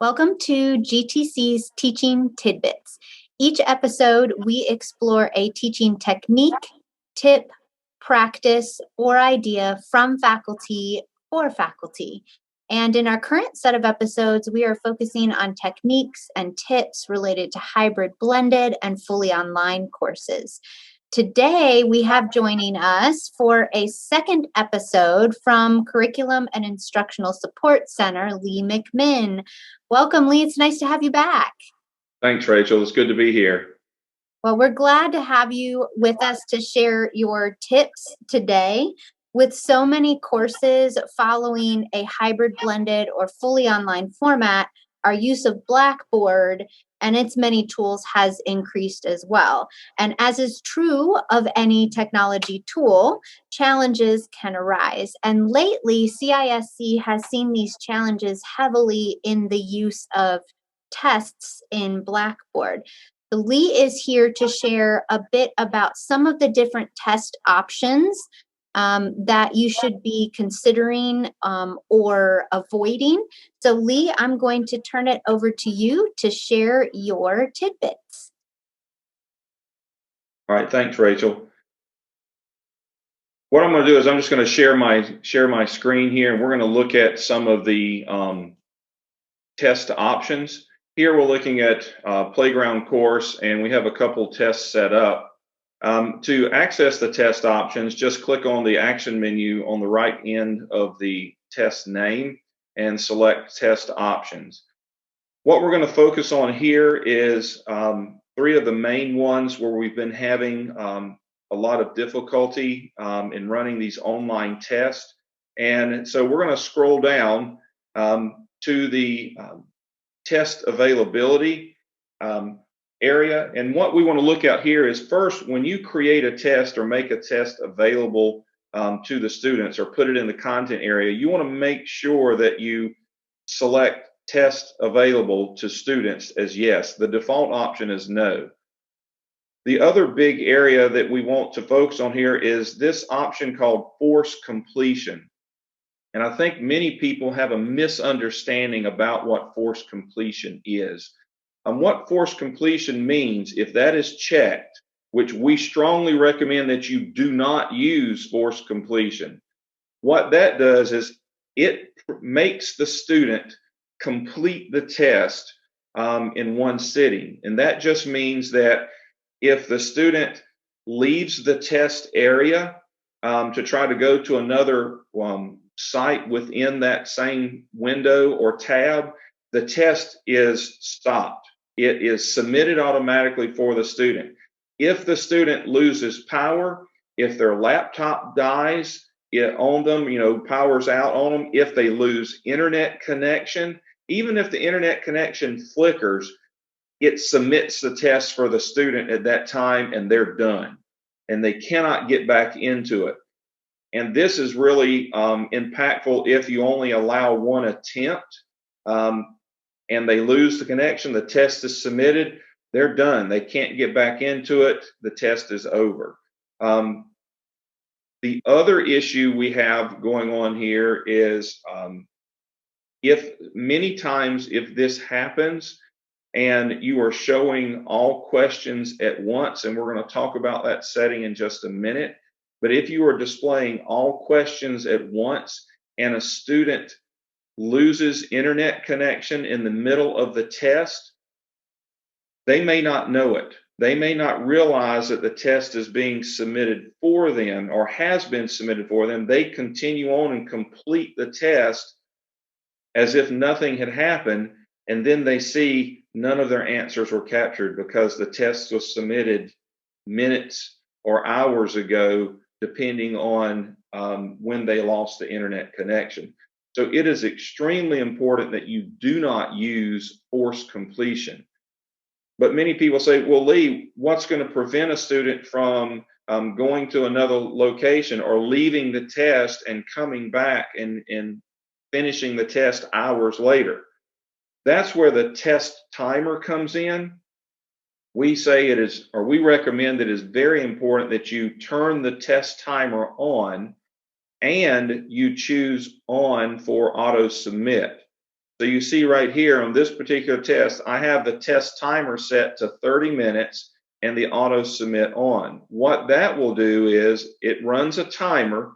Welcome to GTC's Teaching Tidbits. Each episode, we explore a teaching technique, tip, practice, or idea from faculty for faculty. And in our current set of episodes, we are focusing on techniques and tips related to hybrid blended and fully online courses. Today, we have joining us for a second episode from Curriculum and Instructional Support Center, Lee McMinn. Welcome, Lee. It's nice to have you back. Thanks, Rachel. It's good to be here. Well, we're glad to have you with us to share your tips today. With so many courses following a hybrid blended or fully online format, our use of Blackboard and its many tools has increased as well. And as is true of any technology tool, challenges can arise. And lately, CISC has seen these challenges heavily in the use of tests in Blackboard. So Lee is here to share a bit about some of the different test options that you should be considering or avoiding. So Lee, I'm going to turn it over to you to share your tidbits. All right, thanks, Rachel. What I'm going to do is I'm just going to share my screen here, and we're going to look at some of the test options. Here we're looking at playground course, and we have a couple tests set up. To access the test options, just click on the action menu on the right end of the test name and select test options. What we're going to focus on here is three of the main ones where we've been having a lot of difficulty in running these online tests. And so we're going to scroll down to the test availability area. And what we want to look at here is first, when you create a test or make a test available to the students or put it in the content area, you want to make sure that you select test available to students as yes. The default option is no. The other big area that we want to focus on here is this option called force completion. And I think many people have a misunderstanding about what force completion is. What force completion means, if that is checked, which we strongly recommend that you do not use force completion, what that does is it makes the student complete the test in one sitting. And that just means that if the student leaves the test area to try to go to another site within that same window or tab, the test is stopped. It is submitted automatically for the student. If the student loses power, if their laptop dies on them, power's out on them, if they lose internet connection, even if the internet connection flickers, it submits the test for the student at that time and they're done. And they cannot get back into it. And this is really impactful if you only allow one attempt and they lose the connection, the test is submitted, they're done. They can't get back into it. The test is over. The other issue we have going on here is if this happens and you are showing all questions at once, and we're going to talk about that setting in just a minute, but if you are displaying all questions at once and a student loses internet connection in the middle of the test, they may not know it. They may not realize that the test is being submitted for them or has been submitted for them. They continue on and complete the test as if nothing had happened, and then they see none of their answers were captured because the test was submitted minutes or hours ago, depending on when they lost the internet connection. So it is extremely important that you do not use force completion. But many people say, well, Lee, what's going to prevent a student from going to another location or leaving the test and coming back and finishing the test hours later? That's where the test timer comes in. We recommend that it is very important that you turn the test timer on and you choose on for auto submit. So you see right here on this particular test, I have the test timer set to 30 minutes and the auto submit on. What that will do is it runs a timer,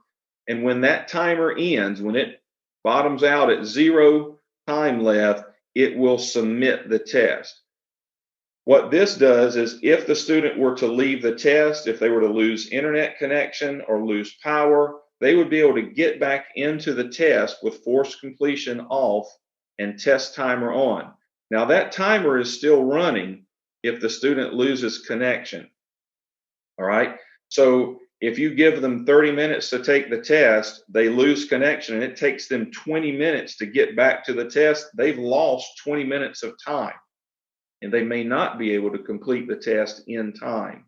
and when that timer ends, when it bottoms out at 0 time left, it will submit the test. What this does is if the student were to leave the test, if they were to lose internet connection or lose power, they would be able to get back into the test with forced completion off and test timer on. Now that timer is still running if the student loses connection. All right. So if you give them 30 minutes to take the test, they lose connection and it takes them 20 minutes to get back to the test, they've lost 20 minutes of time and they may not be able to complete the test in time.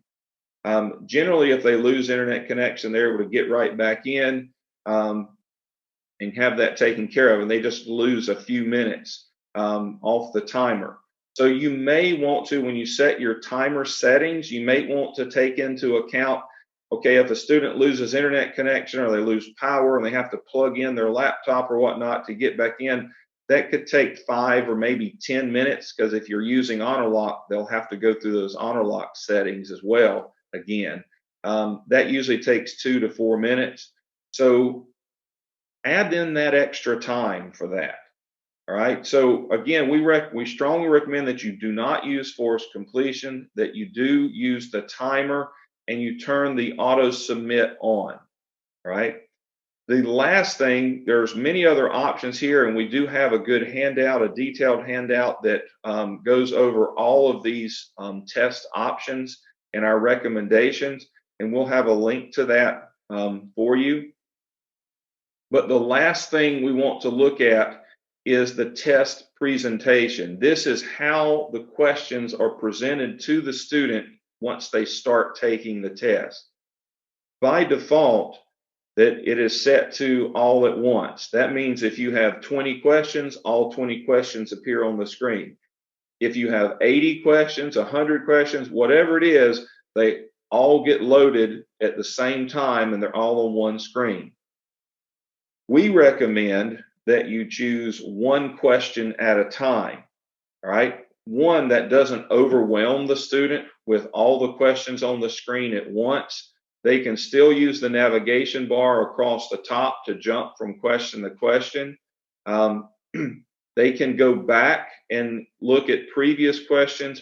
Generally, if they lose internet connection, they're able to get right back in and have that taken care of, and they just lose a few minutes off the timer. So you may want to, when you set your timer settings, you may want to take into account, okay, if a student loses internet connection or they lose power and they have to plug in their laptop or whatnot to get back in, that could take 5 or maybe 10 minutes, because if you're using honor lock, they'll have to go through those honor lock settings as well again. That usually takes 2 to 4 minutes. So add in that extra time for that. All right. So again, we strongly recommend that you do not use forced completion, that you do use the timer and you turn the auto submit on. All right. The last thing, there's many other options here, and we do have a good handout, a detailed handout that goes over all of these test options and our recommendations, and we'll have a link to that for you. But the last thing we want to look at is the test presentation. This is how the questions are presented to the student once they start taking the test. By default, that it is set to all at once. That means if you have 20 questions, all 20 questions appear on the screen. If you have 80 questions, 100 questions, whatever it is, they all get loaded at the same time and they're all on one screen. We recommend that you choose one question at a time, all right? One that doesn't overwhelm the student with all the questions on the screen at once. They can still use the navigation bar across the top to jump from question to question. They can go back and look at previous questions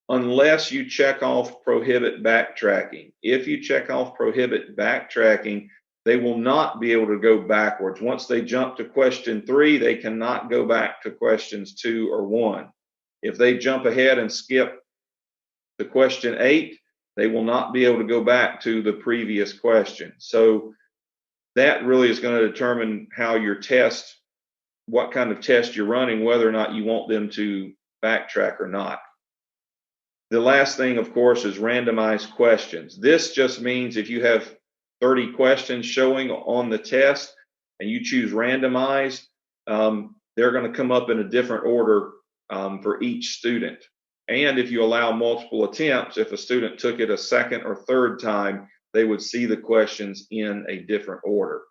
unless you check off prohibit backtracking. If you check off prohibit backtracking, they will not be able to go backwards. Once they jump to question 3, they cannot go back to questions 2 or 1. If they jump ahead and skip to question 8, they will not be able to go back to the previous question. So that really is going to determine how your test, what kind of test you're running, whether or not you want them to backtrack or not. The last thing, of course, is randomized questions. This just means if you have 30 questions showing on the test and you choose randomized, they're going to come up in a different order for each student. And if you allow multiple attempts, if a student took it a second or third time, they would see the questions in a different order.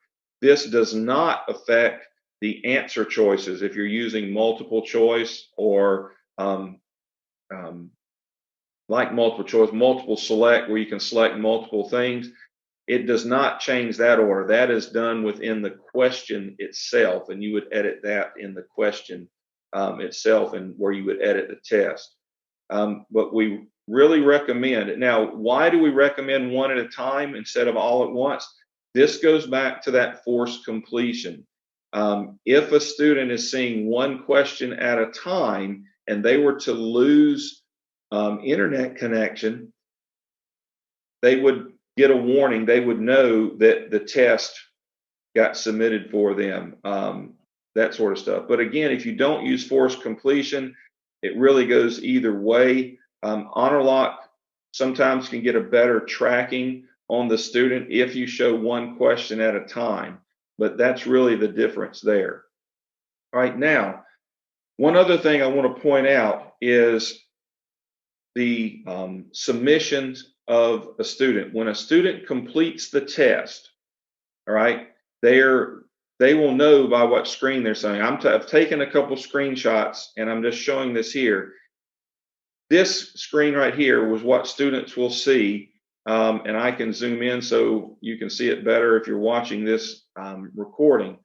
This does not affect the answer choices. If you're using multiple choice or like multiple choice, multiple select, where you can select multiple things, it does not change that order. That is done within the question itself, and you would edit that in the question itself and where you would edit the test. But we really recommend it. Now, why do we recommend one at a time instead of all at once? This goes back to that forced completion. If a student is seeing one question at a time and they were to lose internet connection, they would get a warning. They would know that the test got submitted for them, that sort of stuff. But again, if you don't use forced completion, it really goes either way. Honor lock sometimes can get a better tracking on the student if you show one question at a time, but that's really the difference there. All right, now, one other thing I want to point out is the submissions of a student. When a student completes the test, all right, they they will know by what screen they're saying. I've taken a couple screenshots and I'm just showing this here. This screen right here was what students will see, and I can zoom in so you can see it better if you're watching this recording.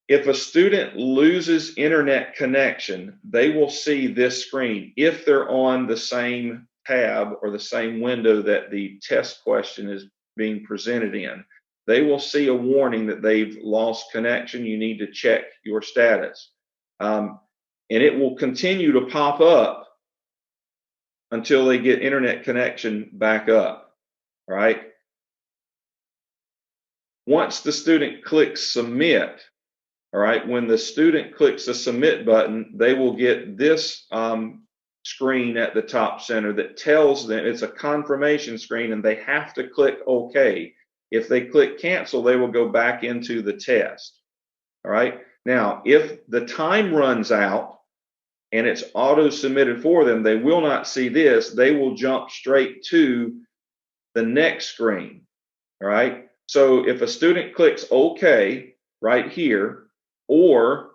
If a student loses internet connection, they will see this screen if they're on the same tab or the same window that the test question is being presented in. They will see a warning that they've lost connection. You need to check your status. And it will continue to pop up until they get internet connection back up, right? Once the student clicks submit, all right, when the student clicks the submit button, they will get this screen at the top center that tells them it's a confirmation screen and they have to click OK. If they click cancel, they will go back into the test. All right. Now, if the time runs out and it's auto submitted for them, they will not see this. They will jump straight to the next screen. All right. So if a student clicks OK right here, or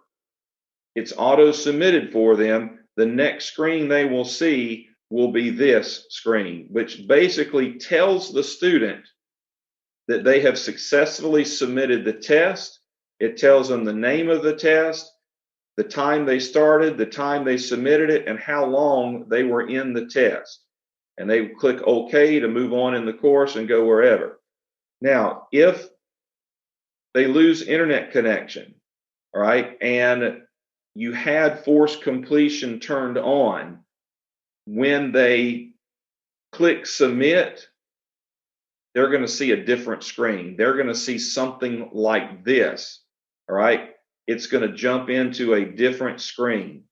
it's auto submitted for them, the next screen they will see will be this screen, which basically tells the student that they have successfully submitted the test. It tells them the name of the test, the time they started, the time they submitted it, and how long they were in the test. And they click OK to move on in the course and go wherever. Now, if they lose internet connection, all right, and you had forced completion turned on, when they click submit, they're going to see a different screen. They're going to see something like this, all right? It's going to jump into a different screen,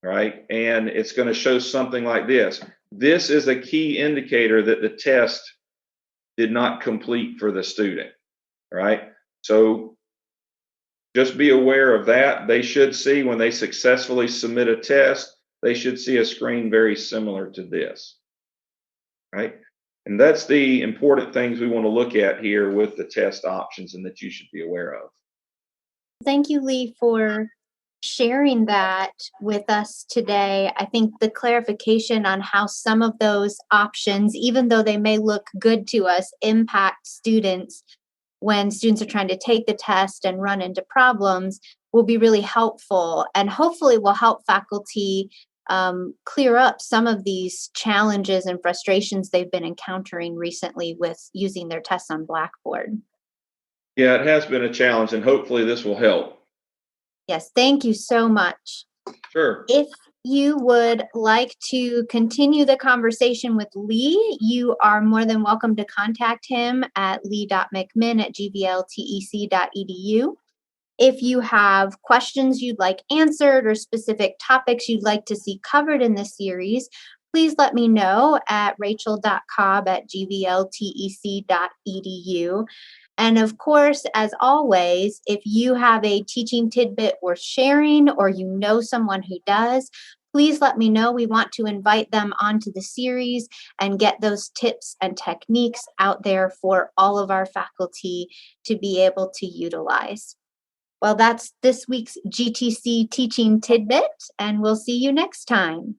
all right? And it's going to show something like this. This is a key indicator that the test did not complete for the student, all right? So just be aware of that. They should see when they successfully submit a test, they should see a screen very similar to this, right? And that's the important things we want to look at here with the test options and that you should be aware of. Thank you, Lee, for sharing that with us today. I think the clarification on how some of those options, even though they may look good to us, impact students when students are trying to take the test and run into problems will be really helpful, and hopefully will help faculty clear up some of these challenges and frustrations they've been encountering recently with using their tests on Blackboard. Yeah, it has been a challenge, and hopefully this will help. Yes, thank you so much. Sure. If you would like to continue the conversation with Lee, you are more than welcome to contact him at lee.mcminn@gvltec.edu. If you have questions you'd like answered or specific topics you'd like to see covered in this series, please let me know at rachel.cobb@gvltec.edu. And of course, as always, if you have a teaching tidbit worth sharing or you know someone who does, please let me know. We want to invite them onto the series and get those tips and techniques out there for all of our faculty to be able to utilize. Well, that's this week's GTC Teaching Tidbit, and we'll see you next time.